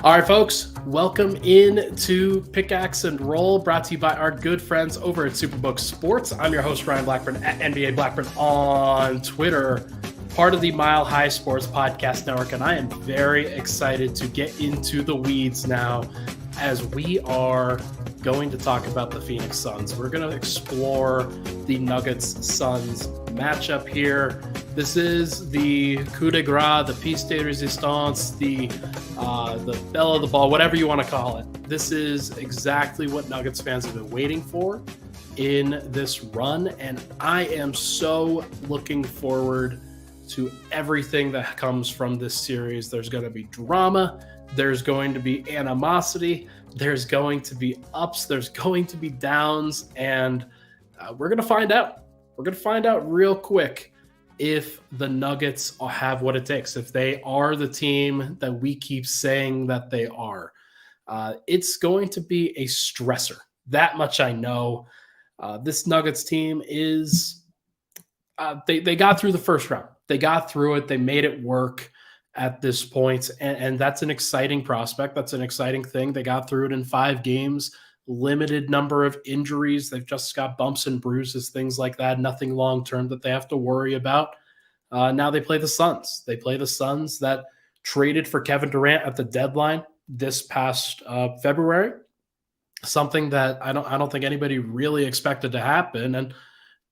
All right, folks, welcome in to Pickaxe and Roll, brought to you by our good friends over at Superbook Sports. I'm your host, Ryan Blackburn, at NBA Blackburn on Twitter, part of the Mile High Sports Podcast Network, and I am very excited to get into the weeds now as we are going to talk about the Phoenix Suns. We're going to explore the Nuggets-Suns matchup here. This is the coup de grace, the piece de resistance, the bell of the ball, whatever you want to call it. This is exactly what Nuggets fans have been waiting for in this run, and I am so looking forward to everything that comes from this series. There's going to be drama. There's going to be animosity. There's going to be ups. There's going to be downs, and we're going to find out. We're going to find out real quick if the Nuggets have what it takes, if they are the team that we keep saying that they are. It's going to be a stressor. That much I know. This Nuggets team is they got through the first round. They got through it. They made it work at this point, and that's an exciting prospect. That's an exciting thing. They got through it in 5 games, limited number of injuries. They've just got bumps and bruises, things like that. Nothing long-term that they have to worry about. Now they play the Suns. They play the Suns that traded for Kevin Durant at the deadline this past February. Something that I don't think anybody really expected to happen. And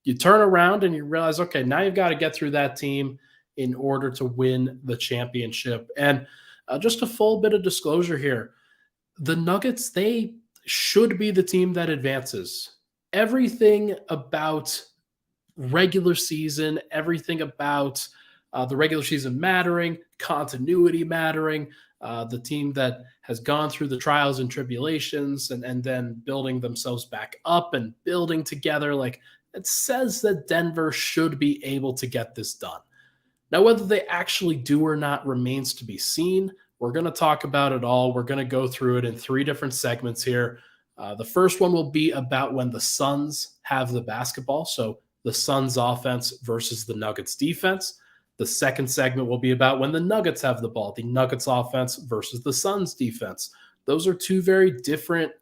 you turn around and you realize, okay, now you've got to get through that team in order to win the championship. And just a full bit of disclosure here. The Nuggets, they should be the team that advances. Everything about regular season, everything about the regular season mattering, continuity mattering, the team that has gone through the trials and tribulations and then building themselves back up and building together. Like, it says that Denver should be able to get this done. Now, whether they actually do or not remains to be seen. We're going to talk about it all. We're going to go through it in 3 different segments here. The first one will be about when the Suns have the basketball. So the Suns offense versus the Nuggets defense. The second segment will be about when the Nuggets have the ball, the Nuggets offense versus the Suns defense. Those are 2 very different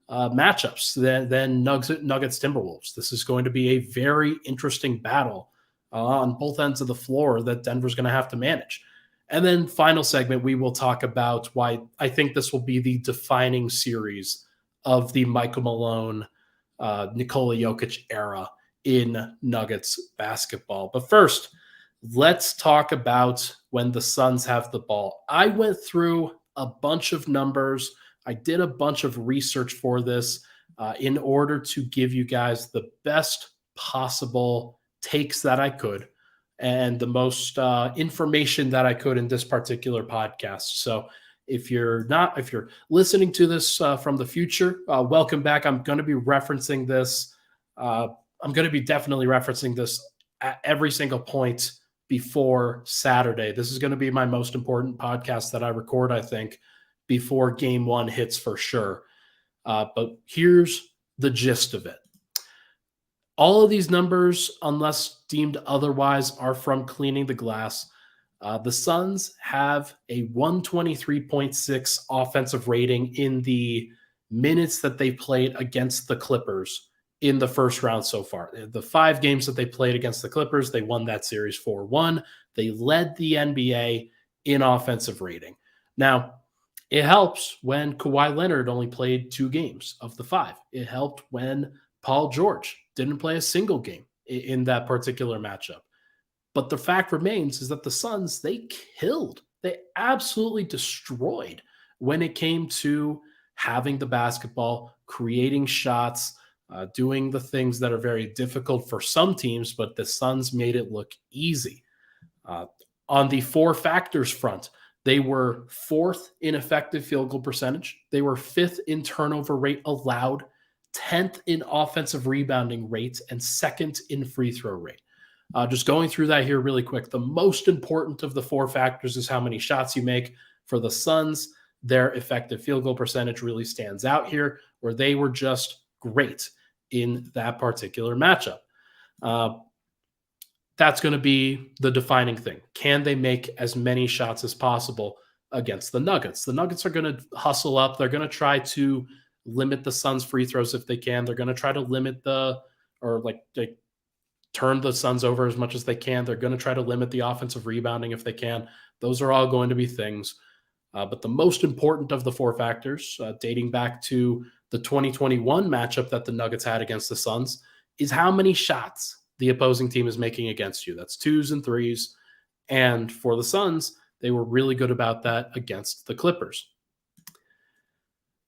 matchups than Nuggets Timberwolves. This is going to be a very interesting battle on both ends of the floor that Denver's going to have to manage. And then final segment, we will talk about why I think this will be the defining series of the Michael Malone, Nikola Jokic era in Nuggets basketball. But first, let's talk about when the Suns have the ball. I went through a bunch of numbers. I did a bunch of research for this in order to give you guys the best possible takes that I could and the most information that I could in this particular podcast. So if you're listening to this from the future, welcome back. I'm going to be referencing this. I'm going to be definitely referencing this at every single point before Saturday. This is going to be my most important podcast that I record, I think, before game 1 hits for sure. But here's the gist of it. All of these numbers, unless deemed otherwise, are from Cleaning the Glass. The Suns have a 123.6 offensive rating in the minutes that they played against the Clippers in the first round so far. The 5 games that they played against the Clippers, they won that series 4-1. They led the NBA in offensive rating. Now, it helps when Kawhi Leonard only played 2 games of the 5. It helped when Paul George didn't play a single game in that particular matchup. But the fact remains is that the Suns, they absolutely destroyed when it came to having the basketball, creating shots, doing the things that are very difficult for some teams, but the Suns made it look easy. On the 4 factors front, they were 4th in effective field goal percentage. They were 5th in turnover rate allowed, 10th in offensive rebounding rate, and 2nd in free throw rate. Just going through that here really quick. The most important of the 4 factors is how many shots you make. For the Suns, their effective field goal percentage really stands out here, where they were just great in that particular matchup. That's going to be the defining thing. Can they make as many shots as possible against the Nuggets. The Nuggets are going to hustle up. They're going to try to limit the Suns' free throws if they can. They're going to try to limit they turn the Suns over as much as they can. They're going to try to limit the offensive rebounding if they can. Those are all going to be things. But the most important of the four factors, dating back to the 2021 matchup that the Nuggets had against the Suns, is how many shots the opposing team is making against you. That's twos and threes. And for the Suns, they were really good about that against the Clippers.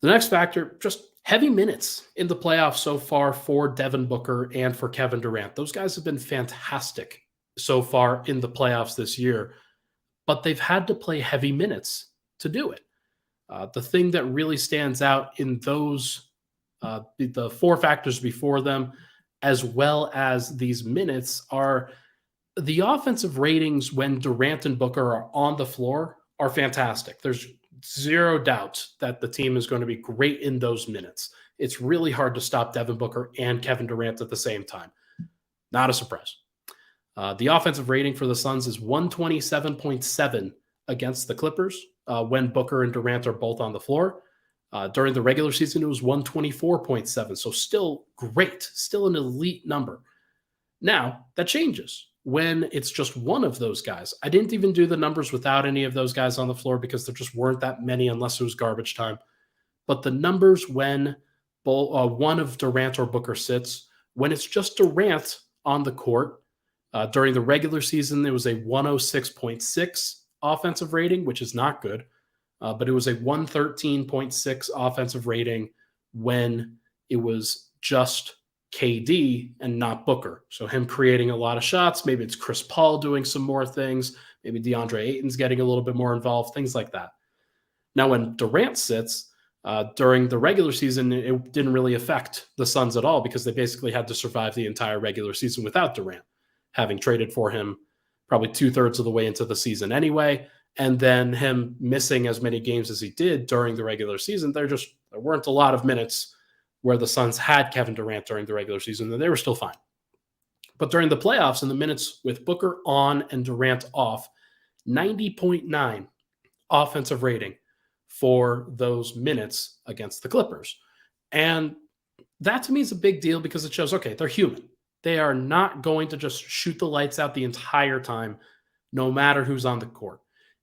The next factor, just heavy minutes in the playoffs so far for Devin Booker and for Kevin Durant. Those guys have been fantastic so far in the playoffs this year, but they've had to play heavy minutes to do it. The thing that really stands out in those, the four factors before them, as well as these minutes, are the offensive ratings when Durant and Booker are on the floor are fantastic. There's zero doubt that the team is going to be great in those minutes. It's really hard to stop Devin Booker and Kevin Durant at the same time. Not a surprise. The offensive rating for the Suns is 127.7 against the Clippers when Booker and Durant are both on the floor. During the regular season, it was 124.7. So still great, still an elite number. Now, that changes when it's just one of those guys. I didn't even do the numbers without any of those guys on the floor because there just weren't that many unless it was garbage time. But the numbers when one of Durant or Booker sits, when it's just Durant on the court, during the regular season, it was a 106.6 offensive rating, which is not good. But it was a 113.6 offensive rating when it was just KD and not Booker. So him creating a lot of shots. Maybe it's Chris Paul doing some more things. Maybe DeAndre Ayton's getting a little bit more involved, things like that. Now, when Durant sits during the regular season, it didn't really affect the Suns at all because they basically had to survive the entire regular season without Durant, having traded for him probably 2/3 of the way into the season anyway. And then him missing as many games as he did during the regular season, there weren't a lot of minutes where the Suns had Kevin Durant during the regular season, and they were still fine. But during the playoffs, in the minutes with Booker on and Durant off, 90.9 offensive rating for those minutes against the Clippers. And that to me is a big deal because it shows, okay, they're human. They are not going to just shoot the lights out the entire time, no matter who's on the court.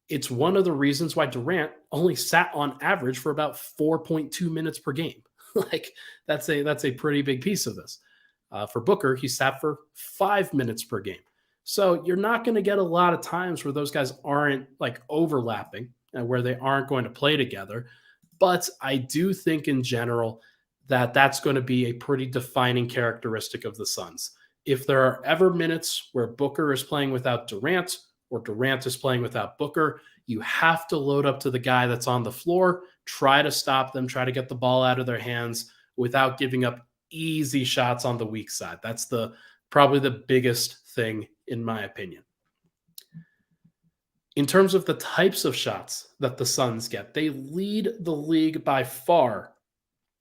It's one of the reasons why Durant only sat on average for about 4.2 minutes per game. Like that's a pretty big piece of this. For Booker, he sat for 5 minutes per game. So you're not going to get a lot of times where those guys aren't like overlapping and where they aren't going to play together. But I do think in general that that's going to be a pretty defining characteristic of the Suns. If there are ever minutes where Booker is playing without Durant or Durant is playing without Booker, you have to load up to the guy that's on the floor, try to stop them, try to get the ball out of their hands without giving up easy shots on the weak side. That's probably the biggest thing in my opinion. In terms of the types of shots that the Suns get, they lead the league by far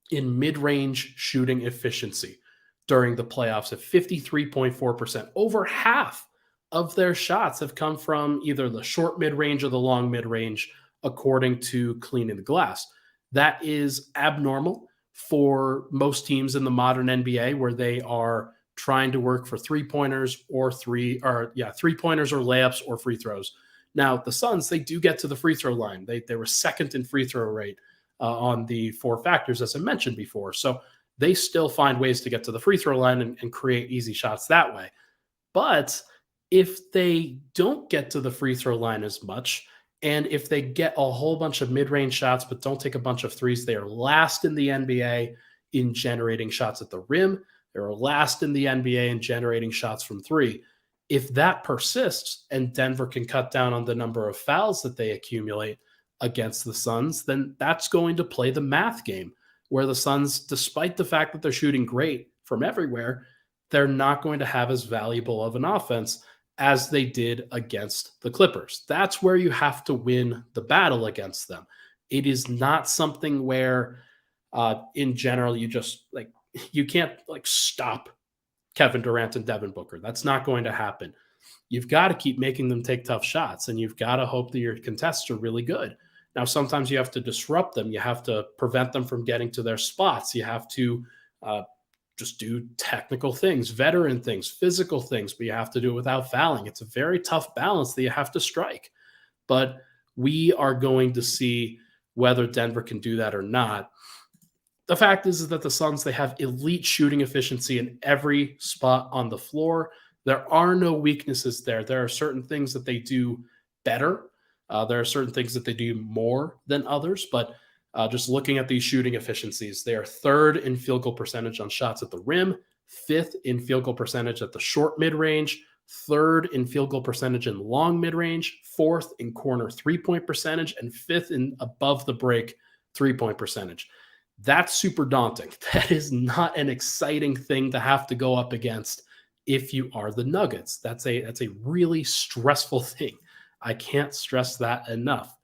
in mid-range shooting efficiency during the playoffs at 53.4%. Over half of their shots have come from either the short mid-range or the long mid-range, according to Cleaning the Glass. That is abnormal for most teams in the modern NBA where they are trying to work for three-pointers or three-pointers or layups or free throws. Now, the Suns, they do get to the free throw line. They were second in free throw rate on the four factors, as I mentioned before. So they still find ways to get to the free throw line and create easy shots that way. But if they don't get to the free throw line as much, and if they get a whole bunch of mid-range shots but don't take a bunch of threes, they are last in the NBA in generating shots at the rim. They're last in the NBA in generating shots from three. If that persists and Denver can cut down on the number of fouls that they accumulate against the Suns, then that's going to play the math game where the Suns, despite the fact that they're shooting great from everywhere, they're not going to have as valuable of an offense as they did against the Clippers. That's where you have to win the battle against them. It is not something where, in general, you can't stop Kevin Durant and Devin Booker. That's not going to happen. You've got to keep making them take tough shots, and you've got to hope that your contests are really good. Now, sometimes you have to disrupt them. You have to prevent them from getting to their spots. You have to uh, just do technical things, veteran things, physical things, but you have to do it without fouling. It's a very tough balance that you have to strike. But we are going to see whether Denver can do that or not. The fact is that the Suns, they have elite shooting efficiency in every spot on the floor. There are no weaknesses there. There are certain things that they do better. There are certain things that they do more than others, but just looking at these shooting efficiencies, they are third in field goal percentage on shots at the rim, fifth in field goal percentage at the short mid range, third in field goal percentage in long mid range, fourth in corner 3-point percentage, and fifth in above the break 3-point percentage. That's super daunting. That is not an exciting thing to have to go up against if you are the Nuggets. That's a really stressful thing. I can't stress that enough.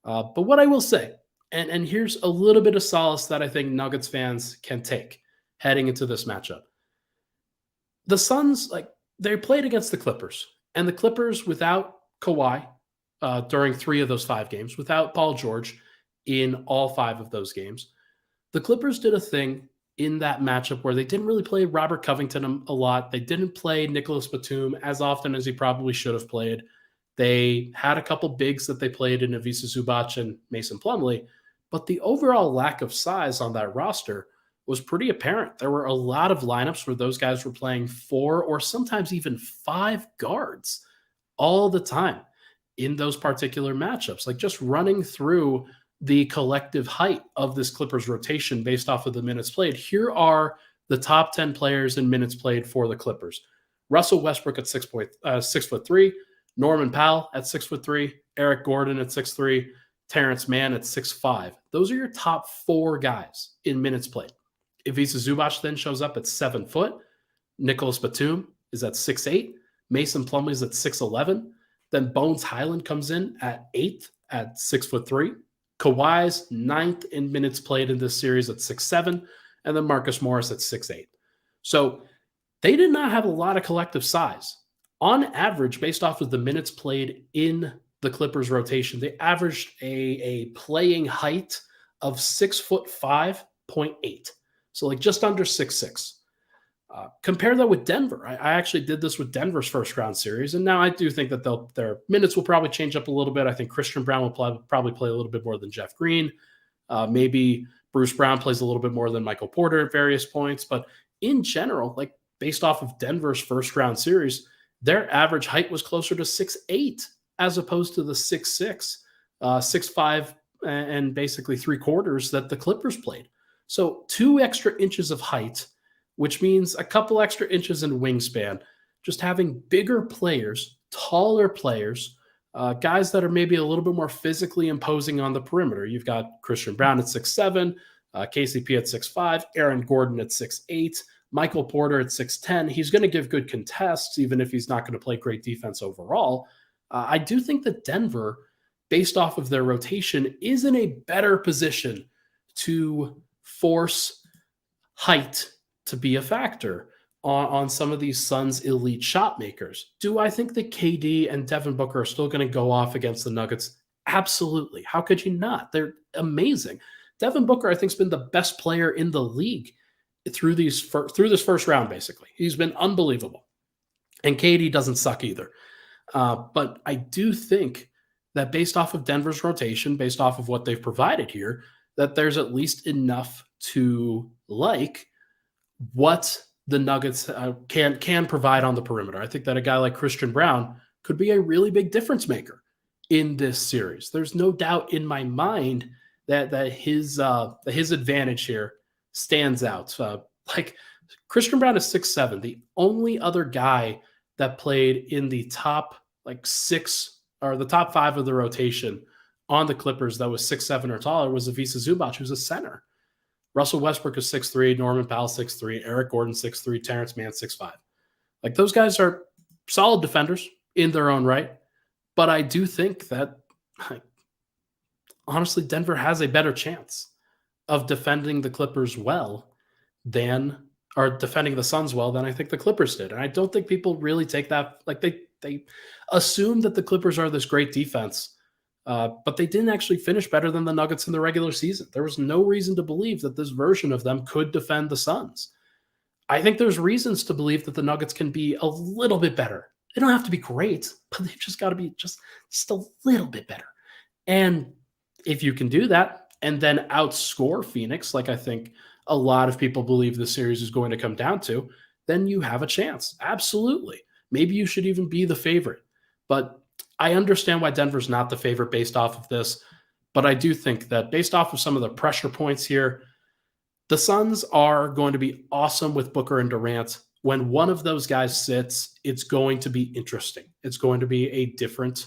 But what I will say, and here's a little bit of solace that I think Nuggets fans can take heading into this matchup. The Suns, they played against the Clippers, and the Clippers without Kawhi during 3 of those 5 games, without Paul George in all 5 of those games. The Clippers did a thing in that matchup where they didn't really play Robert Covington a lot. They didn't play Nicholas Batum as often as he probably should have played. They had a couple bigs that they played in Ivica Zubac and Mason Plumlee, but the overall lack of size on that roster was pretty apparent. There were a lot of lineups where those guys were playing 4 or sometimes even 5 guards all the time in those particular matchups, just running through the collective height of this Clippers rotation based off of the minutes played. Here are the top 10 players in minutes played for the Clippers. Russell Westbrook at 6'3", Norman Powell at 6'3", Eric Gordon at 6'3", Terrence Mann at 6'5". Those are your top 4 guys in minutes played. Ivica Zubac then shows up at 7 foot. Nicholas Batum is at 6'8". Mason Plumlee is at 6'11". Then Bones Highland comes in at 8th at 6'3". Kawhi's 9th in minutes played in this series at 6'7", and then Marcus Morris at 6'8". So they did not have a lot of collective size. On average, based off of the minutes played in the Clippers rotation, they averaged a playing height of 6'5.8". So just under 6'6". Compare that with Denver. I actually did this with Denver's first round series, and now I do think that their minutes will probably change up a little bit. I think Christian Brown will probably play a little bit more than Jeff Green. Maybe Bruce Brown plays a little bit more than Michael Porter at various points. But in general, based off of Denver's first round series, their average height was closer to 6'8" as opposed to the 6'6", 6'5", and basically 3/4 that the Clippers played. So 2 extra inches of height, which means a couple extra inches in wingspan, just having bigger players, taller players, guys that are maybe a little bit more physically imposing on the perimeter. You've got Christian Brown at 6'7", KCP at 6'5", Aaron Gordon at 6'8", Michael Porter at 6'10". He's going to give good contests, even if he's not going to play great defense overall. I do think that Denver, based off of their rotation, is in a better position to force height to be a factor on some of these Suns' elite shot makers. Do I think that KD and Devin Booker are still going to go off against the Nuggets? Absolutely. How could you not? They're amazing. Devin Booker, I think, has been the best player in the league through this first round, basically. He's been unbelievable. And KD doesn't suck either. But I do think that based off of Denver's rotation, based off of what they've provided here, that there's at least enough to like what the Nuggets can provide on the perimeter. I think that a guy like Christian Brown could be a really big difference maker in this series. There's no doubt in my mind that his advantage here stands out. Christian Brown is 6'7". The only other guy that played in the top 6 or the top 5 of the rotation on the Clippers that was 6'7" or taller was Ivica Zubac, who's a center. Russell Westbrook is 6'3", Norman Powell 6'3", Eric Gordon 6'3", Terrence Mann 6'5". Those guys are solid defenders in their own right, but I do think that honestly Denver has a better chance of defending the Clippers well or defending the Suns well than I think the Clippers did. And I don't think people really take that they assume that the Clippers are this great defense But they didn't actually finish better than the Nuggets in the regular season. There was no reason to believe that this version of them could defend the Suns. I think there's reasons to believe that the Nuggets can be a little bit better. They don't have to be great, but they've just got to be just a little bit better. And if you can do that and then outscore Phoenix, like I think a lot of people believe the series is going to come down to, then you have a chance. Absolutely. Maybe you should even be the favorite. But I understand why Denver's not the favorite based off of this. But I do think that based off of some of the pressure points here, the Suns are going to be awesome with Booker and Durant. When one of those guys sits, it's going to be interesting. It's going to be a different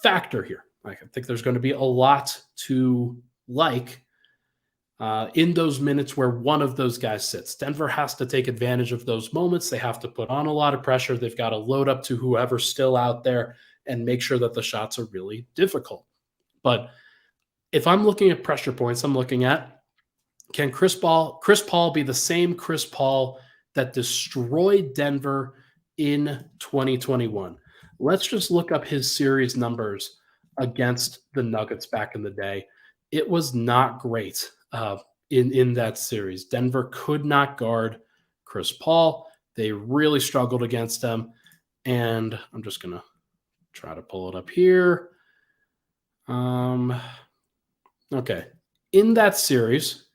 factor here. I think there's going to be a lot to like in those minutes where one of those guys sits. Denver has to take advantage of those moments. They have to put on a lot of pressure. They've got to load up to whoever's still out there and make sure that the shots are really difficult. But if I'm looking at pressure points, I'm looking at, can Chris Paul be the same Chris Paul that destroyed Denver in 2021? Let's just look up his series numbers against the Nuggets back in the day. It was not great in that series. Denver could not guard Chris Paul. They really struggled against him. And I'm just going to try to pull it up here. Okay. In that series,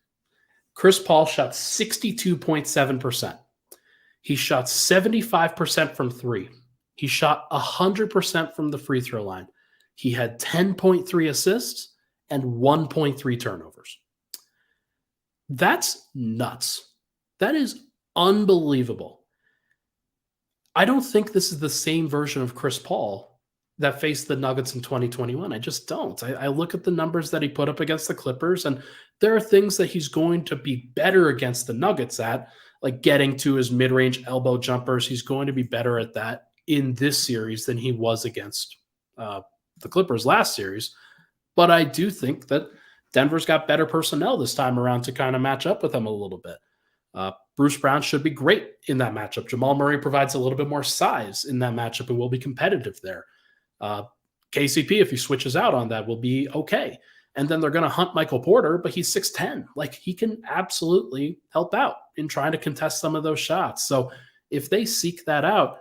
Chris Paul shot 62.7%. He shot 75% from three. He shot 100% from the free throw line. He had 10.3 assists and 1.3 turnovers. That's nuts. That is unbelievable. I don't think this is the same version of Chris Paul that faced the Nuggets in 2021. I just don't. I look at the numbers that he put up against the Clippers, and there are things that he's going to be better against the Nuggets at, like getting to his mid-range elbow jumpers. He's going to be better at that in this series than he was against the Clippers last series. But I do think that Denver's got better personnel this time around to kind of match up with him a little bit. Bruce Brown should be great in that matchup. Jamal Murray provides a little bit more size in that matchup and will be competitive there. KCP, if he switches out on that, will be okay. And then they're going to hunt Michael Porter, but he's 6'10". Like, he can absolutely help out in trying to contest some of those shots. So if they seek that out,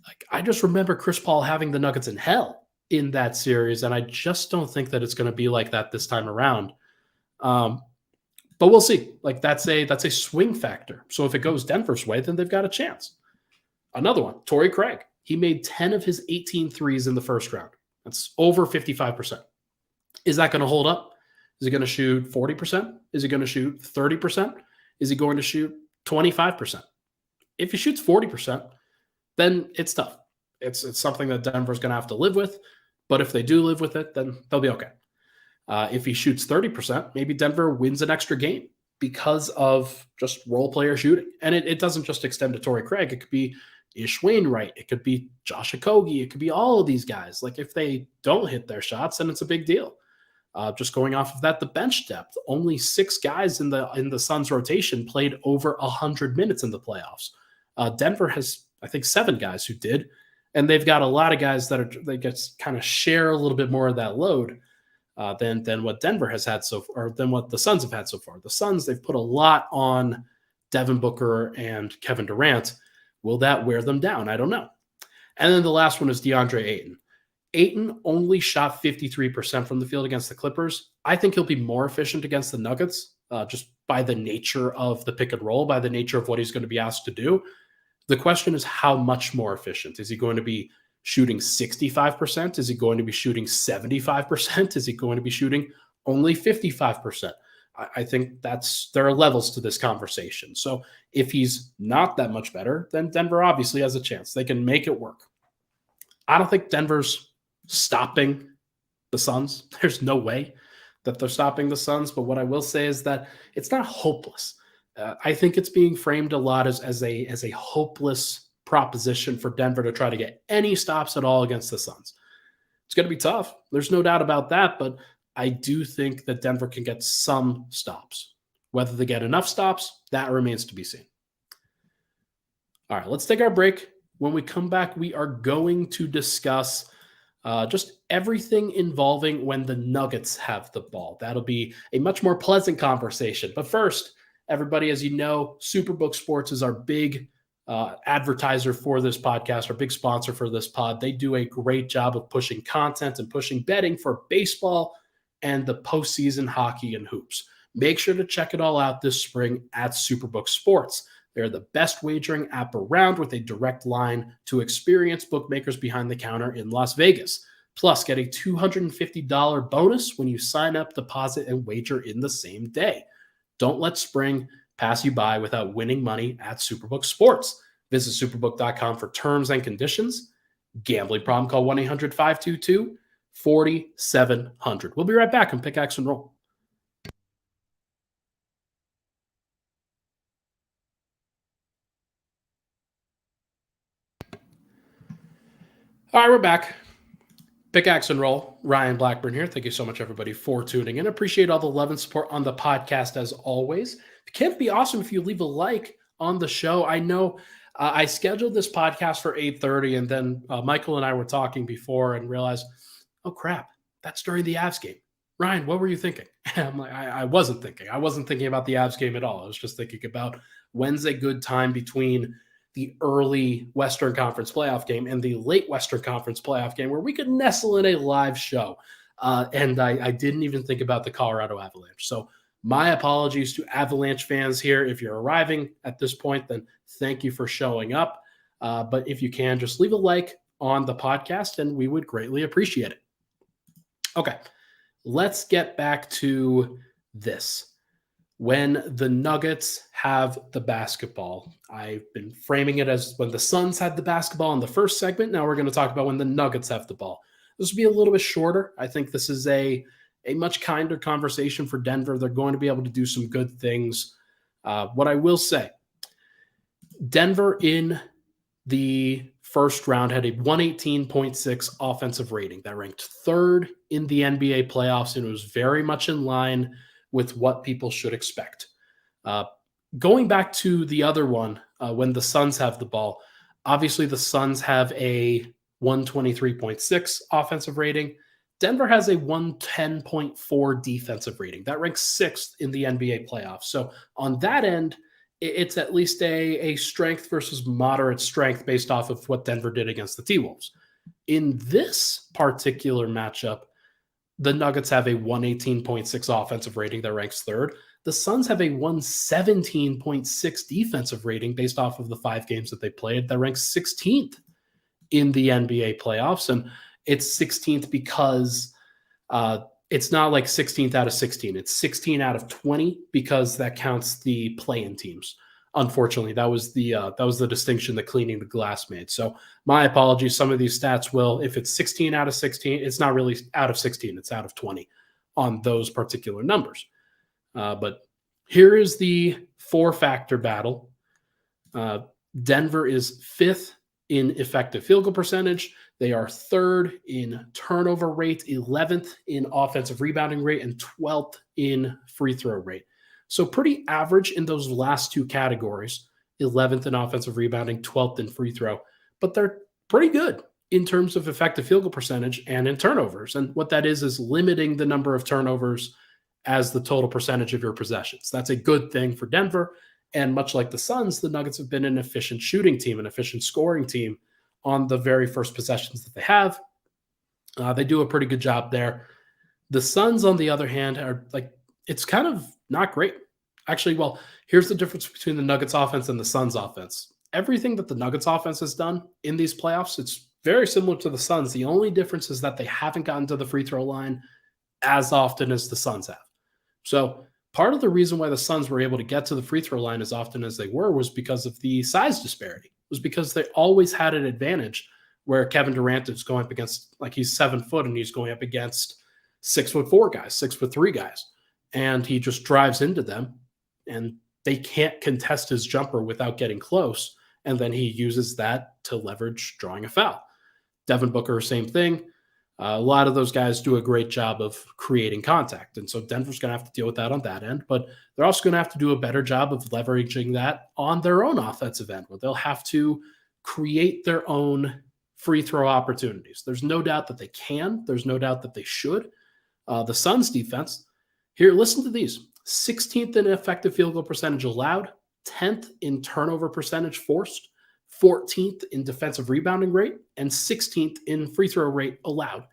like, I just remember Chris Paul having the Nuggets in hell in that series, and I just don't think that it's going to be like that this time around. But we'll see. Like, that's a swing factor. So if it goes Denver's way, then they've got a chance. Another one, Torrey Craig. He made 10 of his 18 threes in the first round. That's over 55%. Is that going to hold up? Is he going to shoot 40%? Is he going to shoot 30%? Is he going to shoot 25%? If he shoots 40%, then it's tough. It's something that Denver's going to have to live with. But if they do live with it, then they'll be okay. If he shoots 30%, maybe Denver wins an extra game because of just role player shooting. And it doesn't just extend to Torrey Craig. It could be Ish Wainwright. It could be Josh Okogie. It could be all of these guys. Like, if they don't hit their shots, then it's a big deal. Just going off of that, the bench depth, only 6 guys in the Suns rotation played over 100 minutes in the playoffs. Denver has, I think, 7 guys who did, and they've got a lot of guys they just kind of share a little bit more of that load than what Denver has had than what the Suns have had so far. The Suns, they've put a lot on Devin Booker and Kevin Durant. Will that wear them down? I don't know. And then the last one is DeAndre Ayton. Ayton only shot 53% from the field against the Clippers. I think he'll be more efficient against the Nuggets just by the nature of the pick and roll, by the nature of what he's going to be asked to do. The question is, how much more efficient? Is he going to be shooting 65%? Is he going to be shooting 75%? Is he going to be shooting only 55%? I think there are levels to this conversation. So if he's not that much better, then Denver obviously has a chance. They can make it work. I don't think Denver's stopping the Suns. There's no way that they're stopping the Suns. But what I will say is that it's not hopeless. I think it's being framed a lot as a hopeless proposition for Denver to try to get any stops at all against the Suns. It's going to be tough. There's no doubt about that. But I do think that Denver can get some stops. Whether they get enough stops, that remains to be seen. All right, let's take our break. When we come back, we are going to discuss just everything involving when the Nuggets have the ball. That'll be a much more pleasant conversation. But first, everybody, as you know, Superbook Sports is our big advertiser for this podcast, our big sponsor for this pod. They do a great job of pushing content and pushing betting for baseball and the postseason hockey and hoops. Make sure to check it all out this spring at Superbook Sports. They're the best wagering app around with a direct line to experienced bookmakers behind the counter in Las Vegas. Plus, get a $250 bonus when you sign up, deposit, and wager in the same day. Don't let spring pass you by without winning money at Superbook Sports. Visit superbook.com for terms and conditions. Gambling problem? Call 1-800-522-4700. We'll be right back on Pickaxe and Roll. All right, we're back. Pickaxe and Roll. Ryan Blackburn here. Thank you so much, everybody, for tuning in. Appreciate all the love and support on the podcast, as always. It can't be awesome if you leave a like on the show. I know I scheduled this podcast for 8:30, and then Michael and I were talking before and realized, oh, crap, that's during the Avs game. Ryan, what were you thinking? I'm like, I wasn't thinking. I wasn't thinking about the Avs game at all. I was just thinking about when's a good time between the early Western Conference playoff game and the late Western Conference playoff game where we could nestle in a live show. And I didn't even think about the Colorado Avalanche. So my apologies to Avalanche fans here. If you're arriving at this point, then thank you for showing up. But if you can, just leave a like on the podcast and we would greatly appreciate it. Okay, let's get back to this. When the Nuggets have the basketball, I've been framing it as when the Suns had the basketball in the first segment. Now we're going to talk about when the Nuggets have the ball. This will be a little bit shorter. I think this is a much kinder conversation for Denver. They're going to be able to do some good things. What I will say, Denver in the first round had a 118.6 offensive rating. That ranked third in the NBA playoffs, and it was very much in line with what people should expect. Going back to the other one, when the Suns have the ball, obviously the Suns have a 123.6 offensive rating. Denver has a 110.4 defensive rating. That ranks sixth in the NBA playoffs. So on that end, it's at least a strength versus moderate strength based off of what Denver did against the T-Wolves. In this particular matchup, the Nuggets have a 118.6 offensive rating that ranks third. The Suns have a 117.6 defensive rating based off of the 5 games that they played that ranks 16th in the NBA playoffs. And it's 16th because it's not like 16th out of 16. It's 16 out of 20 because that counts the play-in teams. Unfortunately, that was the distinction that Cleaning the Glass made. So my apologies. Some of these stats will, if it's 16 out of 16, it's not really out of 16. It's out of 20 on those particular numbers. But here is the 4-factor battle. Denver is 5th in effective field goal percentage. They are 3rd in turnover rate, 11th in offensive rebounding rate, and 12th in free throw rate. So pretty average in those last 2 categories, 11th in offensive rebounding, 12th in free throw. But they're pretty good in terms of effective field goal percentage and in turnovers. And what that is limiting the number of turnovers as the total percentage of your possessions. That's a good thing for Denver. And much like the Suns, the Nuggets have been an efficient shooting team, an efficient scoring team on the very first possessions that they have. They do a pretty good job there. The Suns, on the other hand, are like, it's kind of not great. Actually, well, here's the difference between the Nuggets offense and the Suns offense. Everything that the Nuggets offense has done in these playoffs, it's very similar to the Suns. The only difference is that they haven't gotten to the free throw line as often as the Suns have. So part of the reason why the Suns were able to get to the free throw line as often as they were was because of the size disparity. It was because they always had an advantage where Kevin Durant is going up against, like, he's 7 foot and he's going up against 6'4" guys, 6'3" guys. And he just drives into them and they can't contest his jumper without getting close. And then he uses that to leverage drawing a foul. Devin Booker, same thing. A lot of those guys do a great job of creating contact. And so Denver's going to have to deal with that on that end, but they're also going to have to do a better job of leveraging that on their own offensive end, where they'll have to create their own free throw opportunities. There's no doubt that they can. There's no doubt that they should. The Suns defense, here, listen to these. 16th in effective field goal percentage allowed, 10th in turnover percentage forced, 14th in defensive rebounding rate, and 16th in free throw rate allowed.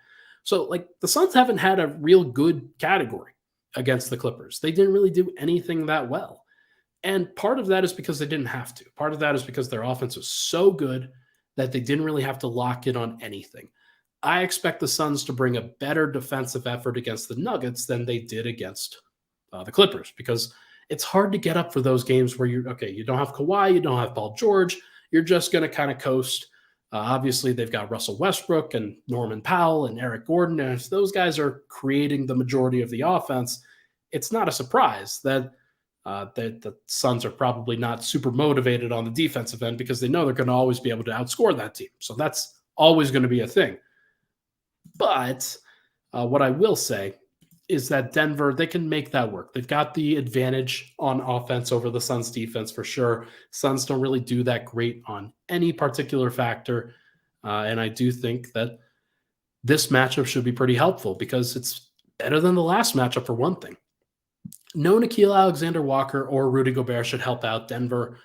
So, like, the Suns haven't had a real good category against the Clippers. They didn't really do anything that well. And part of that is because they didn't have to. Part of that is because their offense was so good that they didn't really have to lock in on anything. I expect the Suns to bring a better defensive effort against the Nuggets than they did against the Clippers, because it's hard to get up for those games where you don't have Kawhi, you don't have Paul George, you're just going to kind of coast. Obviously, they've got Russell Westbrook and Norman Powell and Eric Gordon, and if those guys are creating the majority of the offense, it's not a surprise that the Suns are probably not super motivated on the defensive end, because they know they're going to always be able to outscore that team. So that's always going to be a thing. But what I will say is that Denver, they can make that work. They've got the advantage on offense over the Suns defense for sure. Suns don't really do that great on any particular factor. And I do think that this matchup should be pretty helpful, because it's better than the last matchup for one thing. No Nickeil Alexander-Walker or Rudy Gobert should help out Denver.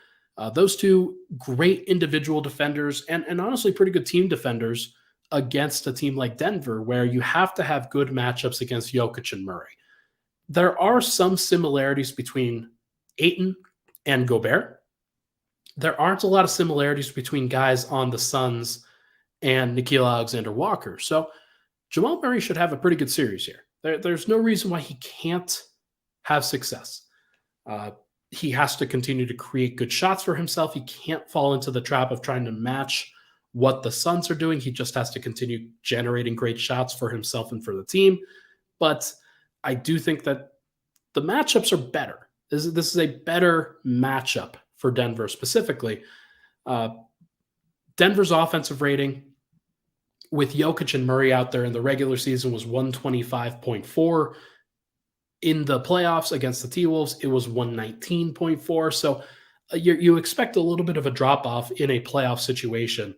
Those two great individual defenders and honestly pretty good team defenders against a team like Denver, where you have to have good matchups against Jokic and Murray. There are some similarities between Ayton and Gobert. There aren't a lot of similarities between guys on the Suns and Nickeil Alexander-Walker. So Jamal Murray should have a pretty good series here. There's no reason why he can't have success. He has to continue to create good shots for himself. He can't fall into the trap of trying to match what the Suns are doing. He just has to continue generating great shots for himself and for the team. But I do think that the matchups are better. This is a better matchup for Denver specifically. Denver's offensive rating with Jokic and Murray out there in the regular season was 125.4. In the playoffs against the T-Wolves, it was 119.4. So you expect a little bit of a drop-off in a playoff situation.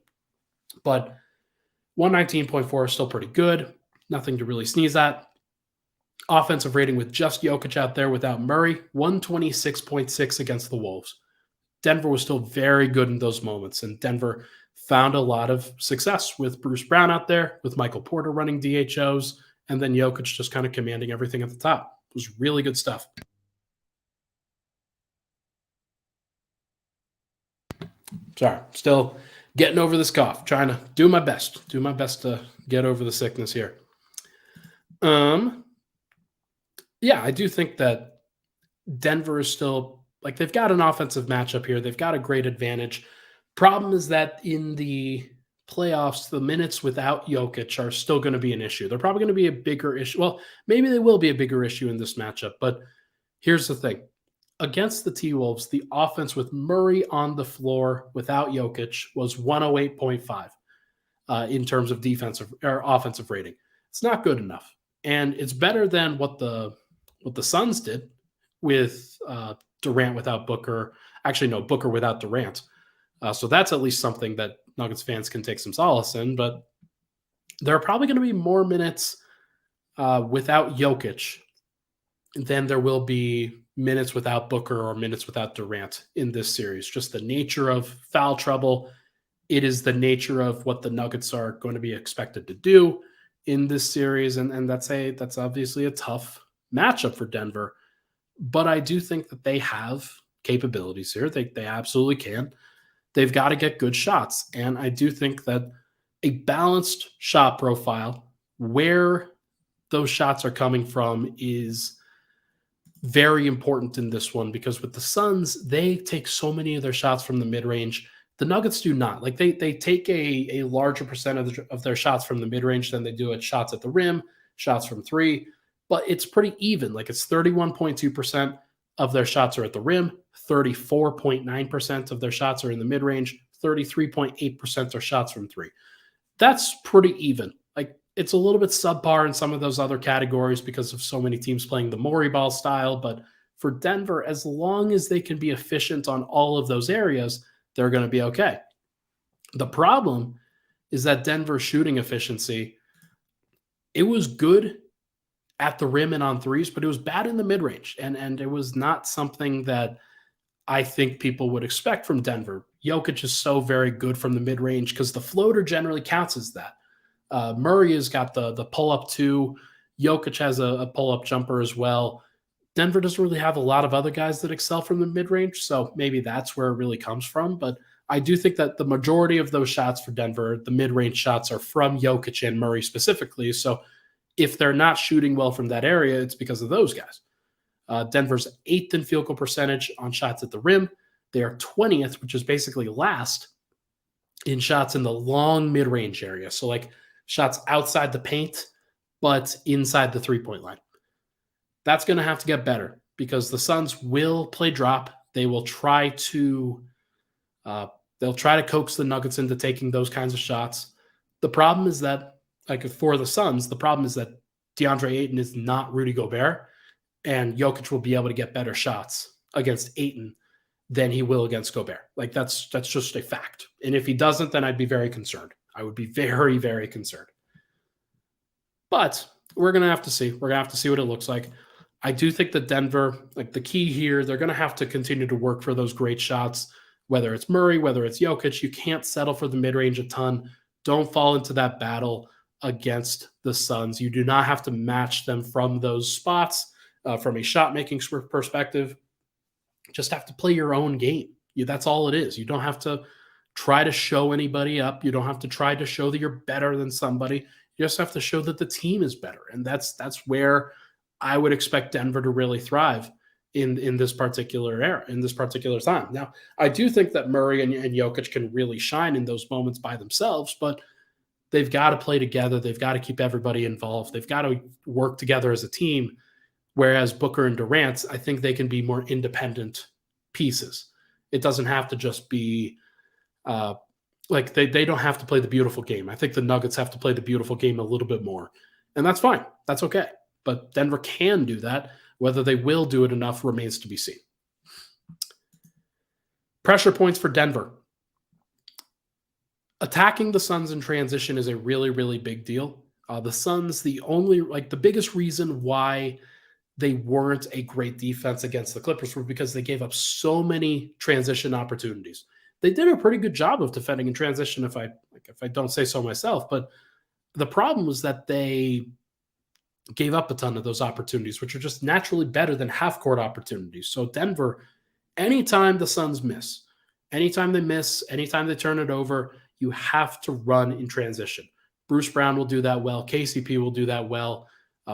But 119.4 is still pretty good. Nothing to really sneeze at. Offensive rating with just Jokic out there without Murray, 126.6 against the Wolves. Denver was still very good in those moments, and Denver found a lot of success with Bruce Brown out there, with Michael Porter running DHOs, and then Jokic just kind of commanding everything at the top. It was really good stuff. Sorry, still getting over this cough, trying to do my best to get over the sickness here. Yeah, I do think that Denver is still, like, they've got an offensive matchup here. They've got a great advantage. Problem is that in the playoffs, the minutes without Jokic are still going to be an issue. They're probably going to be a bigger issue. Well, maybe they will be a bigger issue in this matchup, but here's the thing. Against the T-Wolves, the offense with Murray on the floor without Jokic was 108.5 in terms of defensive or offensive rating. It's not good enough. And it's better than what the Suns did with Durant without Booker. Actually, no, Booker without Durant. So that's at least something that Nuggets fans can take some solace in. But there are probably going to be more minutes without Jokic than there will be minutes without Booker or minutes without Durant in this series. Just the nature of foul trouble. It is the nature of what the Nuggets are going to be expected to do in this series. And that's obviously a tough matchup for Denver. But I do think that they have capabilities here. They absolutely can. They've got to get good shots. And I do think that a balanced shot profile where those shots are coming from is very important in this one, because with the Suns, they take so many of their shots from the mid-range. The Nuggets do not. Like, they take a larger percentage of their shots from the mid-range than they do at shots at the rim, shots from three, but it's pretty even. Like, it's 31.2% of their shots are at the rim, 34.9% of their shots are in the mid-range, 33.8% are shots from three. That's pretty even. Like, it's a little bit subpar in some of those other categories because of so many teams playing the Morey ball style. But for Denver, as long as they can be efficient on all of those areas, they're going to be okay. The problem is that Denver's shooting efficiency, it was good at the rim and on threes, but it was bad in the mid-range. And it was not something that I think people would expect from Denver. Jokic is so very good from the mid-range because the floater generally counts as that. Murray has got the pull-up too. Jokic has a pull-up jumper as well. Denver doesn't really have a lot of other guys that excel from the mid-range, so maybe that's where it really comes from. But I do think that the majority of those shots for Denver, the mid-range shots, are from Jokic and Murray specifically. So if they're not shooting well from that area, it's because of those guys. Denver's 8th in field goal percentage on shots at the rim. They are 20th, which is basically last, in shots in the long mid-range area. So like shots outside the paint, but inside the three-point line. That's going to have to get better because the Suns will play drop. They will try to coax the Nuggets into taking those kinds of shots. The problem is that, like for the Suns, the problem is that DeAndre Ayton is not Rudy Gobert, and Jokic will be able to get better shots against Ayton than he will against Gobert. Like that's just a fact. And if he doesn't, then I'd be very concerned. I would be very, very concerned. But we're going to have to see. We're going to have to see what it looks like. I do think that Denver, like the key here, they're going to have to continue to work for those great shots, whether it's Murray, whether it's Jokic. You can't settle for the mid-range a ton. Don't fall into that battle against the Suns. You do not have to match them from those spots from a shot-making perspective. Just have to play your own game. That's all it is. You don't have to try to show anybody up. You don't have to try to show that you're better than somebody. You just have to show that the team is better. And that's where I would expect Denver to really thrive in this particular era, in this particular time. Now, I do think that Murray and Jokic can really shine in those moments by themselves, but they've got to play together. They've got to keep everybody involved. They've got to work together as a team, whereas Booker and Durant, I think they can be more independent pieces. It doesn't have to just be like they don't have to play the beautiful game. I think the Nuggets have to play the beautiful game a little bit more, and that's fine. That's okay. But Denver can do that. Whether they will do it enough remains to be seen. Pressure points for Denver. Attacking the Suns in transition is a really, really big deal. The Suns, the biggest reason why they weren't a great defense against the Clippers were because they gave up so many transition opportunities. They did a pretty good job of defending in transition, if I don't say so myself. But the problem was that they gave up a ton of those opportunities, which are just naturally better than half-court opportunities. So Denver, anytime the Suns miss, anytime they turn it over, you have to run in transition. Bruce Brown will do that well. KCP will do that well.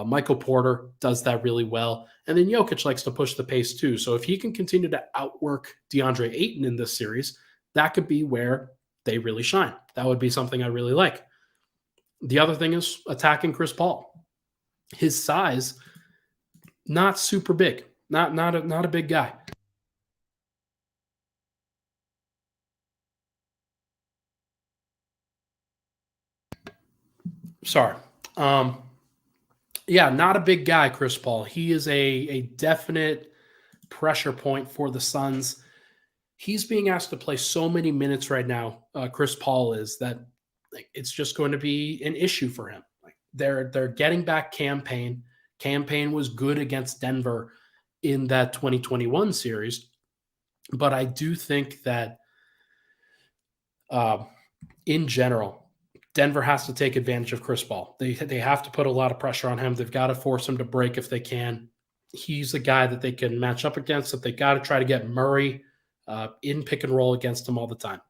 Michael Porter does that really well. And then Jokic likes to push the pace too. So if he can continue to outwork DeAndre Ayton in this series, that could be where they really shine. That would be something I really like. The other thing is attacking Chris Paul. His size, not super big, not a big guy. Sorry. Not a big guy, Chris Paul. He is a definite pressure point for the Suns. He's being asked to play so many minutes right now, Chris Paul is, that it's just going to be an issue for him. They're getting back Cam Payne. Cam Payne was good against Denver in that 2021 series. But I do think that in general, Denver has to take advantage of Chris Paul. They have to put a lot of pressure on him. They've got to force him to break if they can. He's the guy that they can match up against. That they got to try to get Murray in pick and roll against him all the time.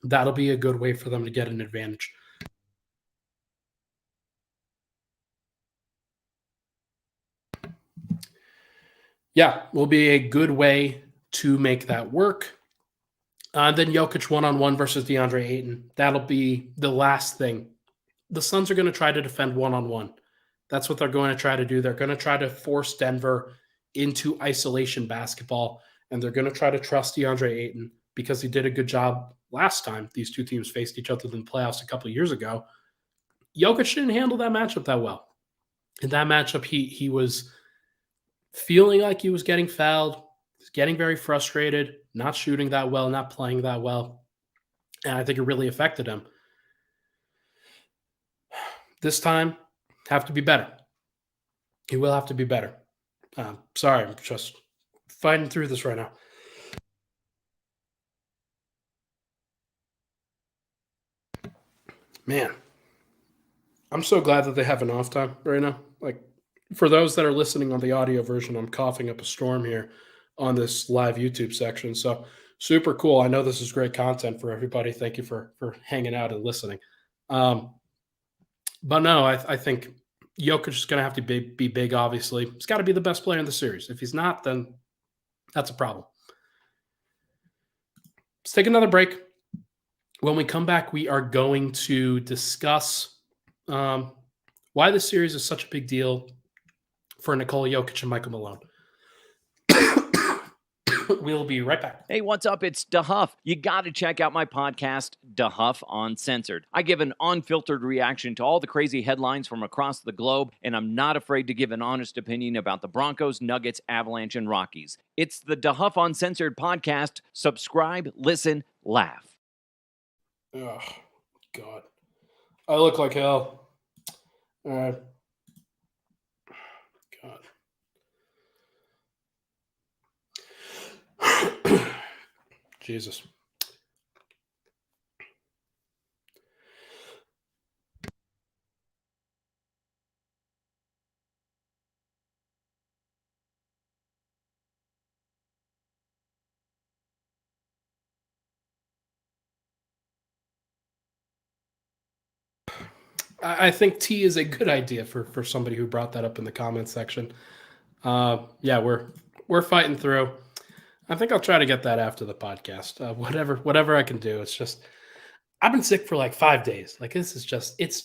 That'll be a good way for them to get an advantage. Yeah, will be a good way to make that work. Then Jokic one-on-one versus DeAndre Ayton. That'll be the last thing. The Suns are going to try to defend one-on-one. That's what they're going to try to do. They're going to try to force Denver into isolation basketball, and they're going to try to trust DeAndre Ayton because he did a good job last time these two teams faced each other in the playoffs a couple of years ago. Jokic didn't handle that matchup that well. In that matchup, he was feeling like he was getting fouled, getting very frustrated, not shooting that well, not playing that well. And I think it really affected him. this time have to be better. He will have to be better. Sorry, I'm just fighting through this right now. Man, I'm so glad that they have an off time right now. Like, for those that are listening on the audio version, I'm coughing up a storm here on this live YouTube section. So super cool. I know this is great content for everybody. Thank you for hanging out and listening. But no, I think Jokic is going to have to be big, obviously. He's got to be the best player in the series. If he's not, then that's a problem. Let's take another break. When we come back, we are going to discuss why this series is such a big deal for Nikola Jokic and Michael Malone. We'll be right back. Hey, what's up? It's DeHuff. You got to check out my podcast, DeHuff Uncensored. I give an unfiltered reaction to all the crazy headlines from across the globe, and I'm not afraid to give an honest opinion about the Broncos, Nuggets, Avalanche, and Rockies. It's the DeHuff Uncensored podcast. Subscribe, listen, laugh. Oh, God. I look like hell. All right. God. Jesus. I think tea is a good idea for somebody who brought that up in the comments section. Yeah, we're fighting through. I think I'll try to get that after the podcast. Whatever I can do. It's just I've been sick for like 5 days. Like it's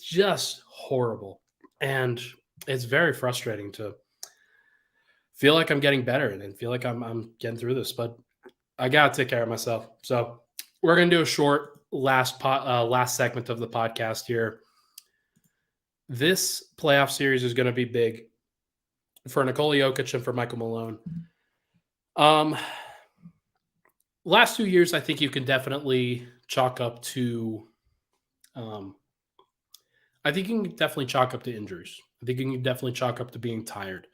just horrible, and it's very frustrating to feel like I'm getting better and feel like I'm getting through this. But I gotta take care of myself. So we're gonna do a short last segment of the podcast here. This playoff series is going to be big for Nikola Jokic and for Michael Malone. Last 2 years, I think you can definitely chalk up to. I think you can definitely chalk up to injuries. I think you can definitely chalk up to being tired.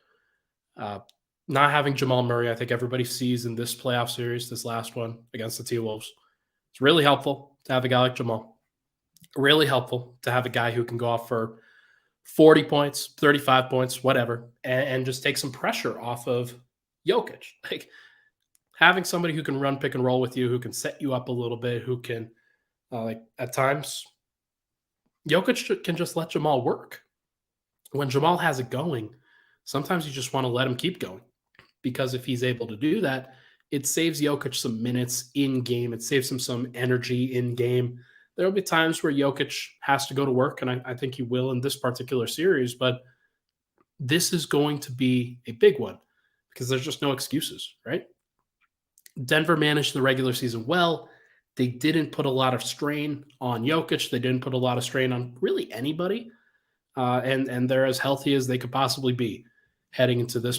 Not having Jamal Murray, I think everybody sees in this playoff series, this last one against the T-Wolves. It's really helpful to have a guy like Jamal. Really helpful to have a guy who can go off for 40 points, 35 points, whatever, and just take some pressure off of Jokic. Like having somebody who can run pick and roll with you, who can set you up a little bit, who can, like at times, Jokic can just let Jamal work. When Jamal has it going, sometimes you just want to let him keep going because if he's able to do that, it saves Jokic some minutes in game. It saves him some energy in game. There will be times where Jokic has to go to work, and I think he will in this particular series, but this is going to be a big one because there's just no excuses, right? Denver managed the regular season well. They didn't put a lot of strain on Jokic. They didn't put a lot of strain on really anybody, and they're as healthy as they could possibly be heading into this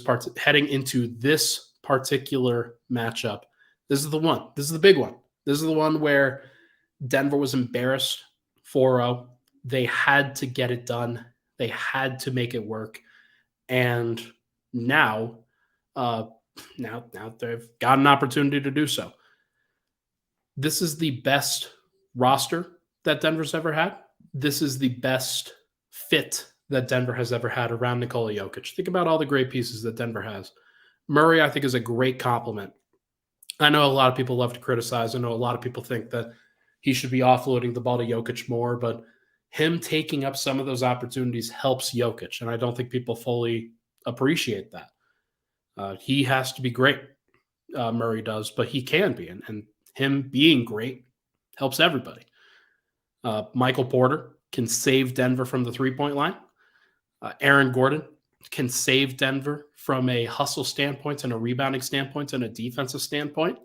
particular matchup. This is the one. This is the big one. This is the one where Denver was embarrassed 4-0. They had to get it done. They had to make it work. And now they've got an opportunity to do so. This is the best roster that Denver's ever had. This is the best fit that Denver has ever had around Nikola Jokic. Think about all the great pieces that Denver has. Murray, I think, is a great compliment. I know a lot of people love to criticize. I know a lot of people think that he should be offloading the ball to Jokic more, but him taking up some of those opportunities helps Jokic, and I don't think people fully appreciate that. He has to be great, Murray does, but he can be, and him being great helps everybody. Michael Porter can save Denver from the three-point line. Aaron Gordon can save Denver from a hustle standpoint and a rebounding standpoint and a defensive standpoint.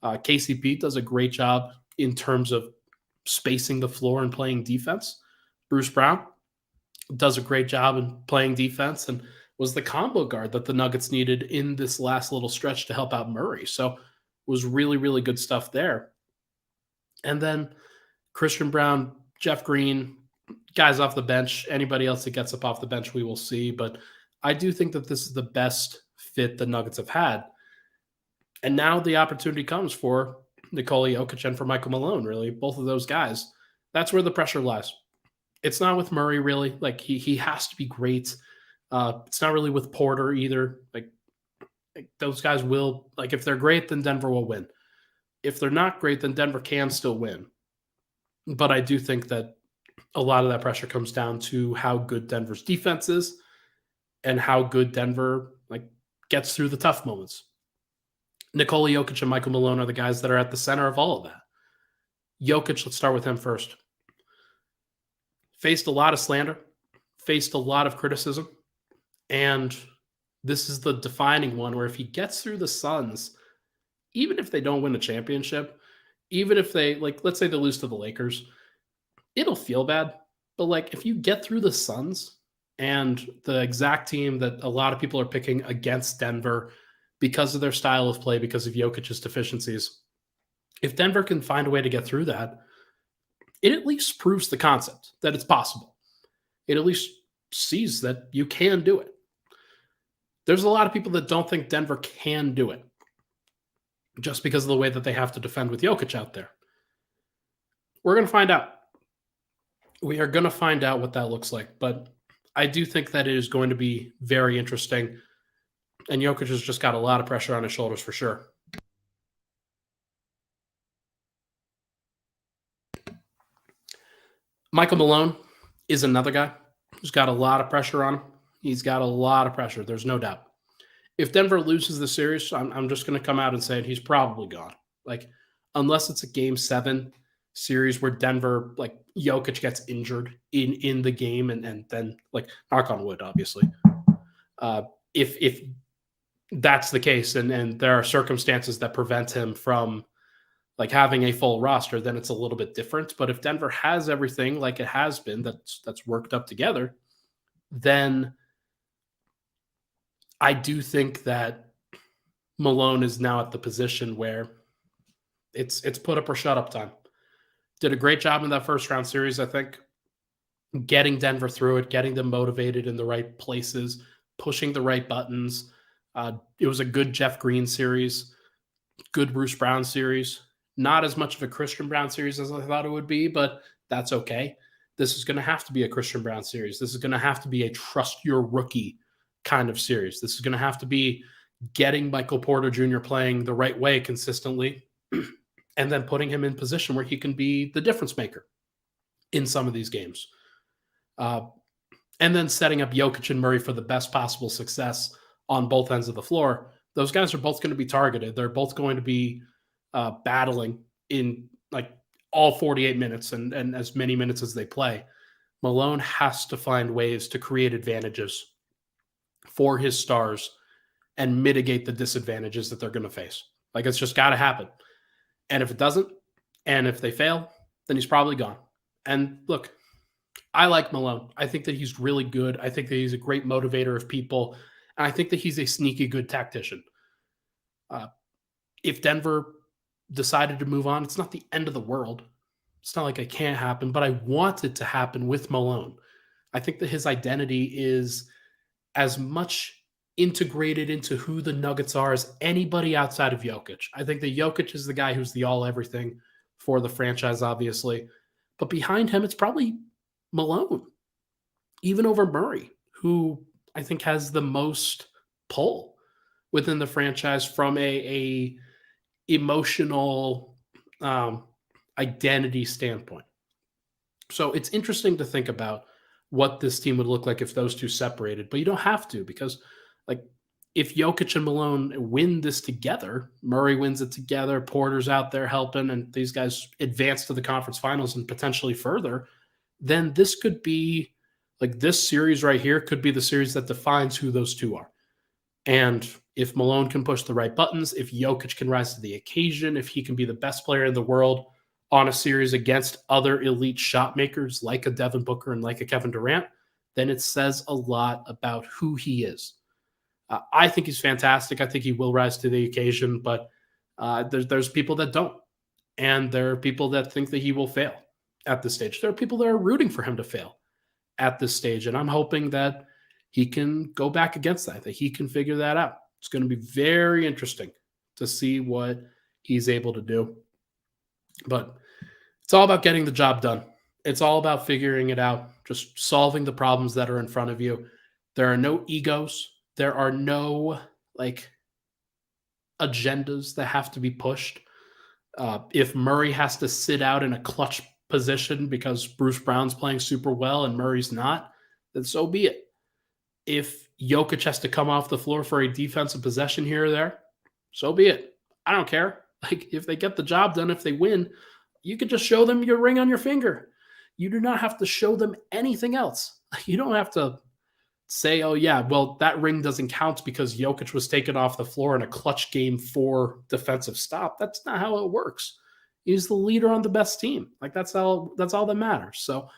KCP does a great job in terms of spacing the floor and playing defense. Bruce Brown does a great job in playing defense and was the combo guard that the Nuggets needed in this last little stretch to help out Murray. So it was really, really good stuff there. And then Christian Brown, Jeff Green, guys off the bench, anybody else that gets up off the bench, we will see. But I do think that this is the best fit the Nuggets have had. And now the opportunity comes for Nikola Jokic and for Michael Malone, really, both of those guys. That's where the pressure lies. It's not with Murray, really. Like, he has to be great. It's not really with Porter either. Like those guys will, like, if they're great, then Denver will win. If they're not great, then Denver can still win. But I do think that a lot of that pressure comes down to how good Denver's defense is and how good Denver gets through the tough moments. Nikola Jokic and Michael Malone are the guys that are at the center of all of that. Jokic, let's start with him first. Faced a lot of slander, faced a lot of criticism, and this is the defining one where if he gets through the Suns, even if they don't win a championship, even if they, let's say they lose to the Lakers, it'll feel bad. But if you get through the Suns and the exact team that a lot of people are picking against Denver because of their style of play, because of Jokic's deficiencies, if Denver can find a way to get through that, it at least proves the concept that it's possible. It at least sees that you can do it. There's a lot of people that don't think Denver can do it just because of the way that they have to defend with Jokic out there. We're going to find out. We are going to find out what that looks like. But I do think that it is going to be very interesting. And Jokic has just got a lot of pressure on his shoulders for sure. Michael Malone is another guy who's got a lot of pressure on him. He's got a lot of pressure. There's no doubt. If Denver loses the series, I'm just going to come out and say it, he's probably gone. Unless it's a Game 7 series where Denver, Jokic gets injured in the game, and then, knock on wood, obviously. If that's the case, and there are circumstances that prevent him from having a full roster, then it's a little bit different. But if Denver has everything like it has been that's worked up together, then I do think that Malone is now at the position where it's put up or shut up time. Did a great job in that first round series, I think, getting Denver through it, getting them motivated in the right places, pushing the right buttons. It was a good Jeff Green series, good Bruce Brown series. Not as much of a Christian Brown series as I thought it would be, but that's okay. This is going to have to be a Christian Brown series. This is going to have to be a trust your rookie kind of series. This is going to have to be getting Michael Porter Jr. playing the right way consistently and then putting him in position where he can be the difference maker in some of these games. And then setting up Jokic and Murray for the best possible success on both ends of the floor. Those guys are both going to be targeted. They're both going to be battling in all 48 minutes and as many minutes as they play. Malone has to find ways to create advantages for his stars and mitigate the disadvantages that they're going to face. It's just got to happen. And if it doesn't, and if they fail, then he's probably gone. And look, I like Malone. I think that he's really good. I think that he's a great motivator of people. And I think that he's a sneaky good tactician. If Denver decided to move on, it's not the end of the world. It's not like it can't happen, but I want it to happen with Malone. I think that his identity is as much integrated into who the Nuggets are as anybody outside of Jokic. I think that Jokic is the guy who's the all-everything for the franchise, obviously. But behind him, it's probably Malone, even over Murray, who I think has the most pull within the franchise from a emotional identity standpoint. So it's interesting to think about what this team would look like if those two separated, but you don't have to, because if Jokic and Malone win this together, Murray wins it together, Porter's out there helping, and these guys advance to the conference finals and potentially further, then this could be this series right here could be the series that defines who those two are. And if Malone can push the right buttons, if Jokic can rise to the occasion, if he can be the best player in the world on a series against other elite shot makers like a Devin Booker and like a Kevin Durant, then it says a lot about who he is. I think he's fantastic. I think he will rise to the occasion, but there's people that don't. And there are people that think that he will fail. at this stage. There are people that are rooting for him to fail at this stage. And I'm hoping that he can go back against that he can figure that out. It's going to be very interesting to see what he's able to do. But it's all about getting the job done. It's all about figuring it out, just solving the problems that are in front of you. There are no egos. There are no agendas that have to be pushed. If Murray has to sit out in a clutch position because Bruce Brown's playing super well and Murray's not, then so be it. If Jokic has to come off the floor for a defensive possession here or there, so be it. I don't care. If they get the job done, if they win, you could just show them your ring on your finger. You do not have to show them anything else. You don't have to say, oh yeah, well, that ring doesn't count because Jokic was taken off the floor in a clutch game 4 defensive stop. That's not how it works. He's the leader on the best team. That's all that matters. So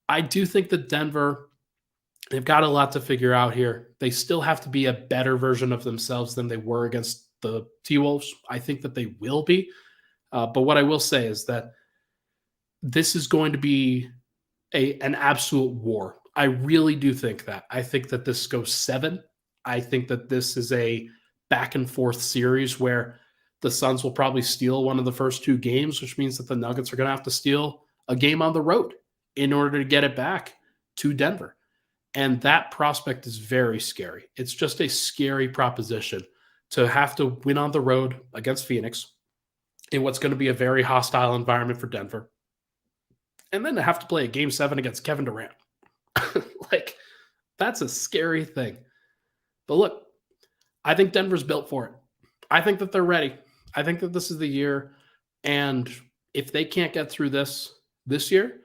I do think that Denver, they've got a lot to figure out here. They still have to be a better version of themselves than they were against the T-Wolves. I think that they will be. But what I will say is that this is going to be an absolute war. I really do think that. I think that this goes 7. I think that this is a back and forth series where the Suns will probably steal one of the first 2 games, which means that the Nuggets are going to have to steal a game on the road in order to get it back to Denver. And that prospect is very scary. It's just a scary proposition to have to win on the road against Phoenix in what's going to be a very hostile environment for Denver. And then to have to play a game 7 against Kevin Durant. That's a scary thing. But look, I think Denver's built for it. I think that they're ready. I think that this is the year. And if they can't get through this year,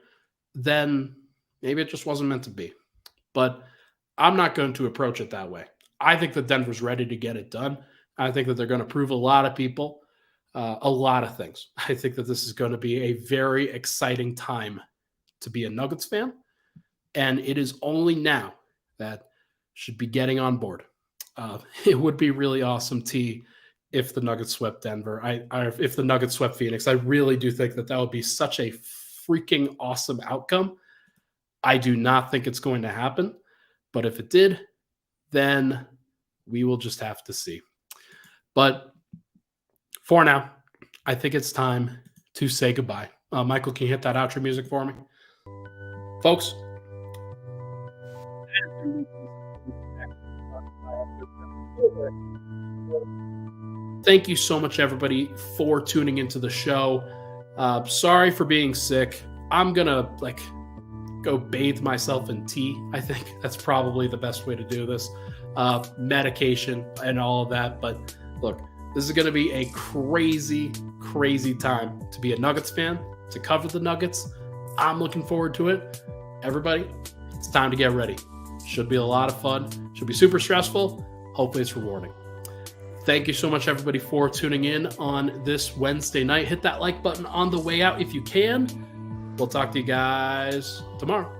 then maybe it just wasn't meant to be. But I'm not going to approach it that way. I think that Denver's ready to get it done. I think that they're going to prove a lot of people a lot of things. I think that this is going to be a very exciting time to be a Nuggets fan. And it is only now that should be getting on board. It would be really awesome, T, if the Nuggets swept Denver. If the Nuggets swept Phoenix. I really do think that would be such a freaking awesome outcome. I do not think it's going to happen. But if it did, then we will just have to see. But for now, I think it's time to say goodbye. Michael, can you hit that outro music for me? Folks, thank you so much, everybody, for tuning into the show. Sorry for being sick. I'm going to go bathe myself in tea. I think that's probably the best way to do this. Medication and all of that. But look, this is going to be a crazy, crazy time to be a Nuggets fan, to cover the Nuggets. I'm looking forward to it. Everybody, it's time to get ready. Should be a lot of fun. Should be super stressful. Hopefully it's rewarding. Thank you so much, everybody, for tuning in on this Wednesday night. Hit that like button on the way out if you can. We'll talk to you guys tomorrow.